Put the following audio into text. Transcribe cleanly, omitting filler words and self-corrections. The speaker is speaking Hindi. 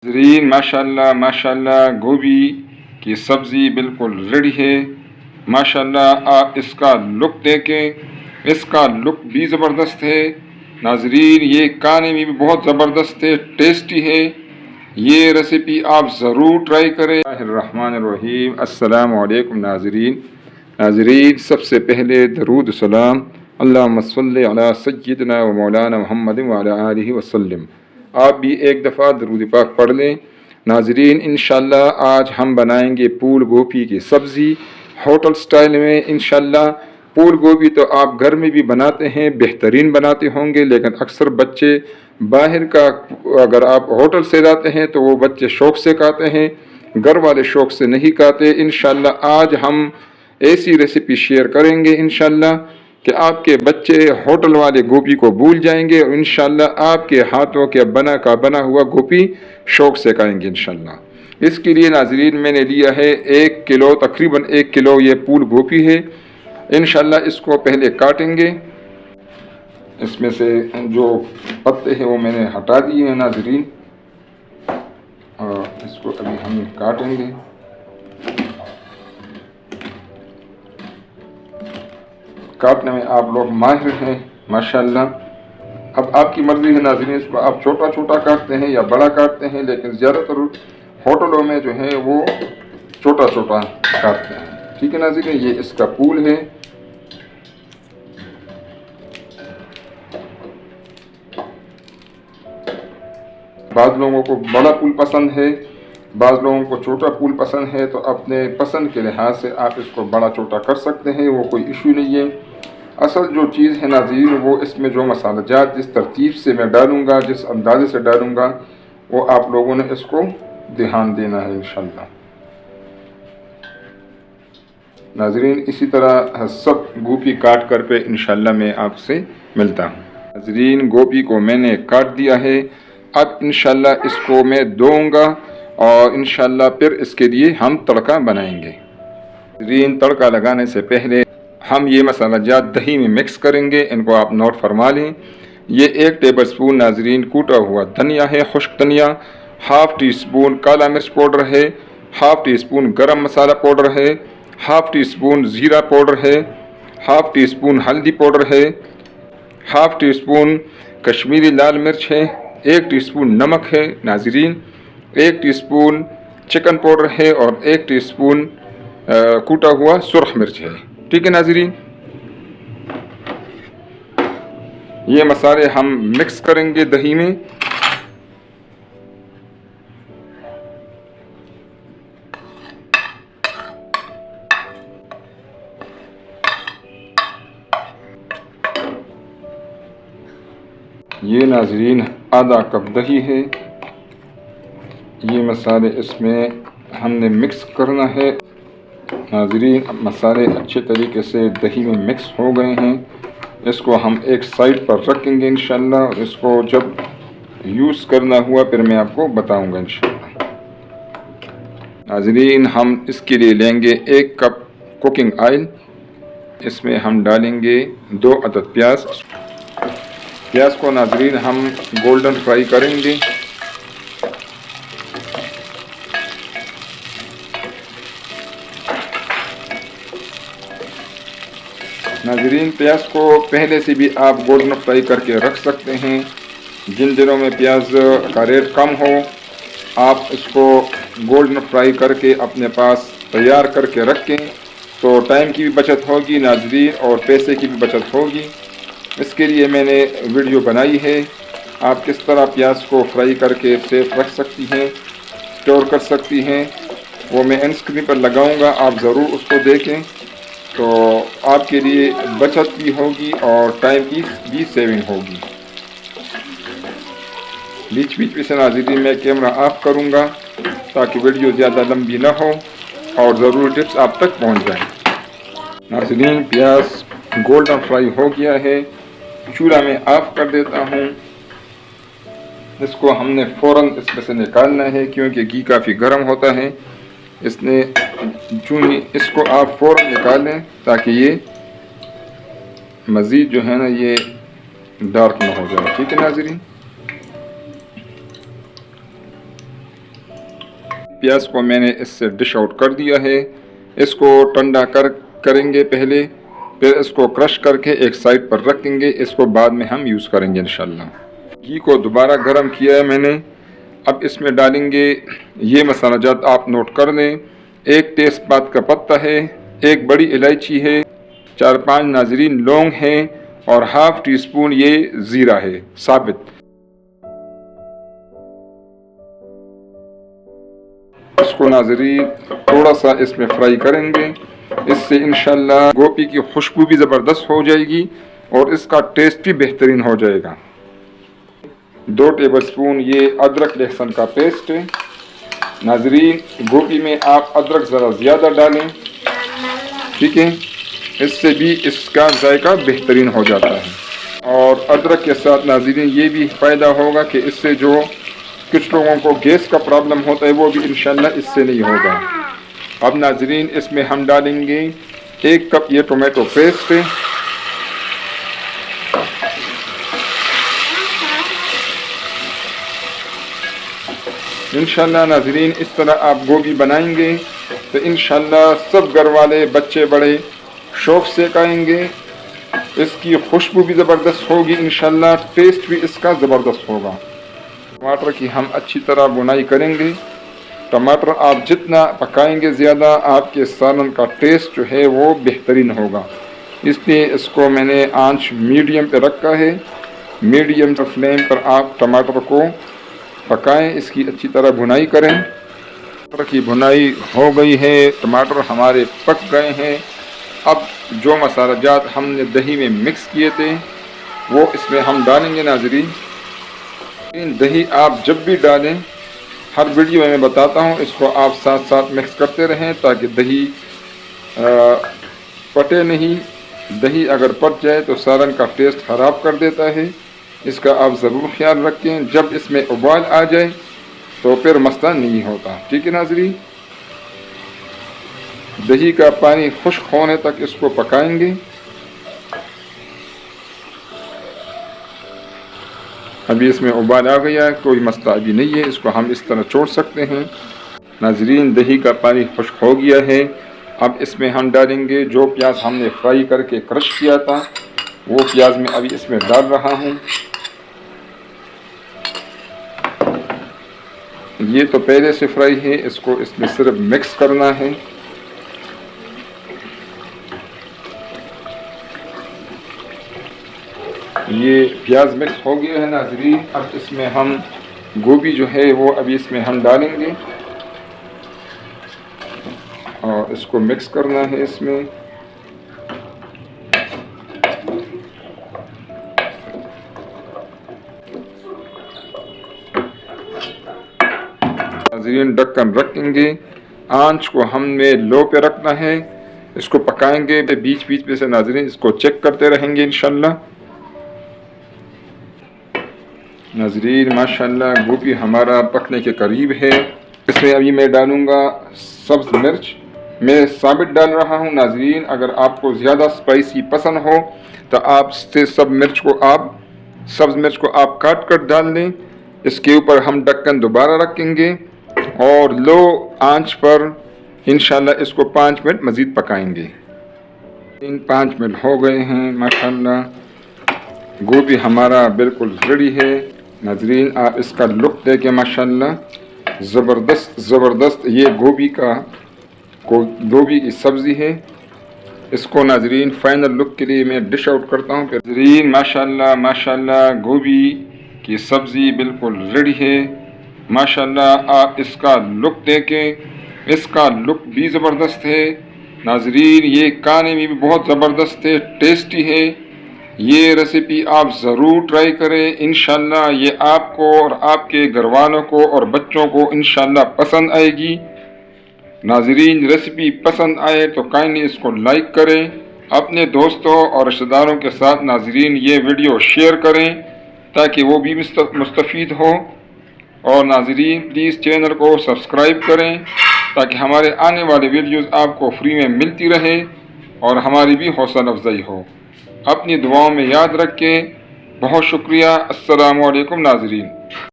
नाज़रीन माशाल्लाह माशाल्लाह गोभी की सब्ज़ी बिल्कुल रेडी है। माशाल्लाह आप इसका लुक देखें, इसका लुक भी ज़बरदस्त है। नाज़रीन ये खाने में भी बहुत ज़बरदस्त है, टेस्टी है। ये रेसिपी आप ज़रूर ट्राई करें। रहमानिर्रहीम। अस्सलामु अलैकुम नाज़रीन। नाज़रीन सबसे पहले दरूद सलाम अल्लाहुम्मा सल्लि अला सय्यिदना व मौलाना मुहम्मद व अला आलिहि वसल्लम। आप भी एक दफ़ा दरूद पाक पढ़ लें। नाज़रीन इंशाल्लाह आज हम बनाएंगे फूल गोभी की सब्ज़ी होटल स्टाइल में। इंशाल्लाह फूल गोभी तो आप घर में भी बनाते हैं, बेहतरीन बनाते होंगे, लेकिन अक्सर बच्चे बाहर का अगर आप होटल से लाते हैं तो वो बच्चे शौक़ से खाते हैं, घर वाले शौक़ से नहीं खाते। इंशाल्लाह आज हम ऐसी रेसिपी शेयर करेंगे इंशाल्लाह कि आपके बच्चे होटल वाले गोभी को भूल जाएंगे और इंशाल्लाह आपके हाथों के बना हुआ गोभी शौक़ से खाएंगे इंशाल्लाह। इसके लिए नाज़रीन मैंने लिया है 1 किलो, तकरीबन 1 किलो ये फूल गोभी है। इंशाल्लाह इसको पहले काटेंगे, इसमें से जो पत्ते हैं वो मैंने हटा दिए हैं नाज़रीन, और इसको अभी हम काटेंगे। काटने में आप लोग माहिर हैं माशाल्लाह। अब आपकी मर्ज़ी है नाज़रीन, इसको आप छोटा छोटा काटते हैं या बड़ा काटते हैं, लेकिन ज़्यादातर होटलों में जो है वो छोटा छोटा काटते हैं। ठीक है नाज़रीन, ये इसका फूल है। बाज़ लोगों को बड़ा फूल पसंद है, बाज़ लोगों को छोटा फूल पसंद है, तो अपने पसंद के लिहाज से आप इसको बड़ा छोटा कर सकते हैं, वो कोई इशू नहीं है। असल जो चीज़ है नाज़रीन वो इसमें जो मसाला जात जिस तरतीब से मैं डालूँगा, जिस अंदाज़े से डालूँगा, वो आप लोगों ने इसको ध्यान देना है इंशाल्लाह। नाज़रीन इसी तरह सब गोभी काट कर पे इंशाल्लाह मैं आपसे मिलता हूँ। नाज़रीन गोभी को मैंने काट दिया है, अब इंशाल्लाह इसको मैं धोऊँगा और इंशाल्लाह फिर इसके लिए हम तड़का बनाएंगे। नाज़रीन तड़का लगाने से पहले हम ये मसाला जात दही में मिक्स करेंगे, इनको आप नोट फरमा लें। ये 1 टेबल स्पून नाज़रीन कूटा हुआ धनिया है, खुश्क धनिया, हाफ़ टी स्पून काला मिर्च पाउडर है, हाफ़ टी स्पून गरम मसाला पाउडर है, हाफ़ टी स्पून ज़ीरा पाउडर है, हाफ़ टी स्पून हल्दी पाउडर है, हाफ़ टी स्पून कश्मीरी लाल मिर्च है, 1 टीस्पून नमक है नाज़रीन, 1 टीस्पून चिकन पाउडर है और 1 टीस्पून कूटा हुआ सुरख मिर्च है। ठीक है नाज़रीन, ये मसाले हम मिक्स करेंगे दही में। ये नाज़रीन आधा कप दही है, ये मसाले इसमें हमने मिक्स करना है। नाज़रीन मसाले अच्छे तरीके से दही में मिक्स हो गए हैं, इसको हम एक साइड पर रखेंगे इंशाल्लाह, और इसको जब यूज़ करना हुआ फिर मैं आपको बताऊंगा इंशाल्लाह। नाज़रीन हम इसके लिए लेंगे 1 कप कुकिंग ऑयल, इसमें हम डालेंगे 2 अदद प्याज। प्याज को नाज़रीन हम गोल्डन फ्राई करेंगे। नाज़रीन प्याज को पहले से भी आप गोल्डन फ्राई करके रख सकते हैं। जिन दिनों में प्याज का रेट कम हो, आप इसको गोल्डन फ्राई करके अपने पास तैयार करके रखें, तो टाइम की भी बचत होगी नाज़रीन और पैसे की भी बचत होगी। इसके लिए मैंने वीडियो बनाई है, आप किस तरह प्याज को फ्राई करके सेफ रख सकती हैं, स्टोर कर सकती हैं, वो मैं एंड स्क्रीन पर लगाऊंगा, आप ज़रूर उसको देखें, तो आपके लिए बचत भी होगी और टाइम की भी सेविंग होगी। बीच बीच में से नाज़रीन मैं कैमरा ऑफ करूंगा ताकि वीडियो ज़्यादा लंबी ना हो और ज़रूरी टिप्स आप तक पहुंच जाएं। नाज़रीन प्याज गोल्डन फ्राई हो गया है, चूल्हा में ऑफ कर देता हूं। इसको हमने फ़ौरन इसमें से निकालना है क्योंकि घी काफ़ी गर्म होता है, इसने चूनी इसको आप फ़ौरन निकाल लें ताकि ये मज़ीद जो है ना ये डार्क ना हो जाए। ठीक है नाज़रीन, प्याज को मैंने इससे डिश आउट कर दिया है। इसको ठंडा करेंगे पहले, फिर इसको क्रश करके एक साइड पर रखेंगे। इसको बाद में हम यूज़ करेंगे इंशाल्लाह। घी को दोबारा गर्म किया है मैंने। अब इसमें डालेंगे ये मसाला जात, आप नोट कर लें। एक तेज़पात का पत्ता है, एक बड़ी इलायची है, 4-5 नाजरीन लौंग हैं और हाफ टी स्पून ये ज़ीरा है साबित। इसको नाजरीन थोड़ा सा इसमें फ्राई करेंगे। इससे इंशाल्लाह गोभी की खुशबू भी ज़बरदस्त हो जाएगी और इसका टेस्ट भी बेहतरीन हो जाएगा। 2 टेबलस्पून ये अदरक लहसुन का पेस्ट है। नाजरीन गोभी में आप अदरक ज़रा ज़्यादा डालें, ठीक है, इससे भी इसका जायका बेहतरीन हो जाता है। और अदरक के साथ नाज़रीन ये भी फ़ायदा होगा कि इससे जो कुछ लोगों को गैस का प्रॉब्लम होता है वो भी इंशाल्लाह इससे नहीं होगा। अब नाज़रीन इसमें हम डालेंगे 1 कप ये टोमेटो पेस्ट है। इंशाल्लाह नाज़रीन इस तरह आप गोभी बनाएंगे तो इंशाल्लाह सब घर वाले बच्चे बड़े शौक़ से खाएंगे। इसकी खुशबू भी ज़बरदस्त होगी, इंशाल्लाह टेस्ट भी इसका ज़बरदस्त होगा। टमाटर की हम अच्छी तरह बुनाई करेंगे। टमाटर आप जितना पकाएंगे ज़्यादा आपके सालन का टेस्ट जो है वो बेहतरीन होगा। इसलिए इसको मैंने आंच मीडियम पे रखा है। मीडियम फ्लेम पर आप टमाटर को पकाएं, इसकी अच्छी तरह बुनाई करें। टमाटर की बुनाई हो गई है, टमाटर हमारे पक गए हैं। अब जो मसाला जात हमने दही में मिक्स किए थे वो इसमें हम डालेंगे नाज़रीन। दही आप जब भी डालें, हर वीडियो में मैं बताता हूँ, इसको आप साथ साथ मिक्स करते रहें ताकि दही पटे नहीं। दही अगर पट जाए तो सालन का टेस्ट ख़राब कर देता है, इसका आप ज़रूर ख्याल रखें। जब इसमें उबाल आ जाए तो फिर मसला नहीं होता, ठीक है नाज़रीन। दही का पानी खुश्क होने तक इसको पकाएंगे। अभी इसमें उबाल आ गया है, कोई मसला अभी नहीं है, इसको हम इस तरह छोड़ सकते हैं। नाज़रीन दही का पानी खुश्क हो गया है। अब इसमें हम डालेंगे जो प्याज हमने फ्राई करके क्रश किया था, वो प्याज मैं अभी इसमें डाल रहा हूँ। ये तो पहले से फ्राई है, इसको इसमें सिर्फ मिक्स करना है। ये प्याज मिक्स हो गया है नाज़रीन। अब इसमें हम गोभी जो है वो अभी इसमें हम डालेंगे और इसको मिक्स करना है इसमें। नाज़रीन ढक्कन रखेंगे, आंच को हमें लो पे रखना है। इसको पकाएंगे, बीच बीच में से नाज़रीन इसको चेक करते रहेंगे इंशाल्लाह। नाज़रीन माशाल्लाह गोभी हमारा पकने के करीब है। इसमें अभी मैं डालूँगा सब्ज़ मिर्च, मैं साबित डाल रहा हूँ नाज़रीन। अगर आपको ज़्यादा स्पाइसी पसंद हो तो आप सब्ज़ मिर्च को आप काट कर डाल दें। इसके ऊपर हम ढक्कन दोबारा रखेंगे और लो आंच पर इंशाल्लाह इसको 5 मिनट मज़ीद पकाएंगे। 5 मिनट हो गए हैं माशाल्लाह, गोभी हमारा बिल्कुल रेडी है। नाज़रीन आप इसका लुक देखें माशाल्लाह ज़बरदस्त ये गोभी की सब्ज़ी है। इसको नाज़रीन फ़ाइनल लुक के लिए मैं डिश आउट करता हूँ। नाज़रीन माशाल्लाह गोभी की सब्ज़ी बिल्कुल रेडी है माशाल्लाह। आप इसका लुक देखें, इसका लुक भी ज़बरदस्त है नाज़रीन। ये खाने में भी बहुत ज़बरदस्त है, टेस्टी है। ये रेसिपी आप ज़रूर ट्राई करें, इंशाल्लाह ये आपको और आपके घर वालों को और बच्चों को इंशाल्लाह पसंद आएगी। नाज़रीन रेसिपी पसंद आए तो काइंडली इसको लाइक करें, अपने दोस्तों और रिश्तेदारों के साथ नाज़रीन ये वीडियो शेयर करें ताकि वो भी मुस्तफ़ीद हो। और नाज़रीन प्लीज़ चैनल को सब्सक्राइब करें ताकि हमारे आने वाले वीडियोज़ आपको फ्री में मिलती रहे और हमारी भी हौसला अफजाई हो। अपनी दुआओं में याद रखें। बहुत शुक्रिया। अस्सलामु अलैकुम नाज़रीन।